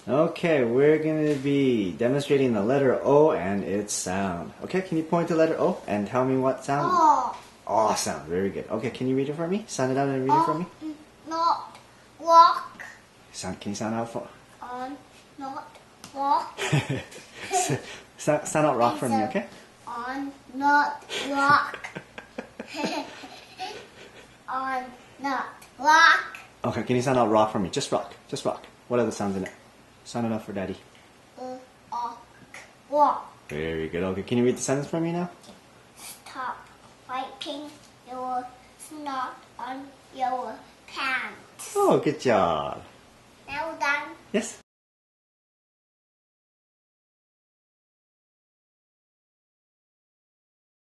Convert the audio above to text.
Okay, we're going to be demonstrating the letter O and its sound. Okay, can you point to letter O and tell me what sound? Oh. Oh sound, very good. Okay, can you read it for me? Sound it out and read it for me. Not walk. Can you sound out for? On not walk. Sound out rock for me, okay? On not walk. On not walk. Okay, can you sound out rock for me? Just rock. Just rock. What are the sounds in it? Sound it out for Daddy. Walk. Very good. Okay, can you read the sentence for me now? Stop wiping your snot on your pants. Oh, good job. Now done. Yes.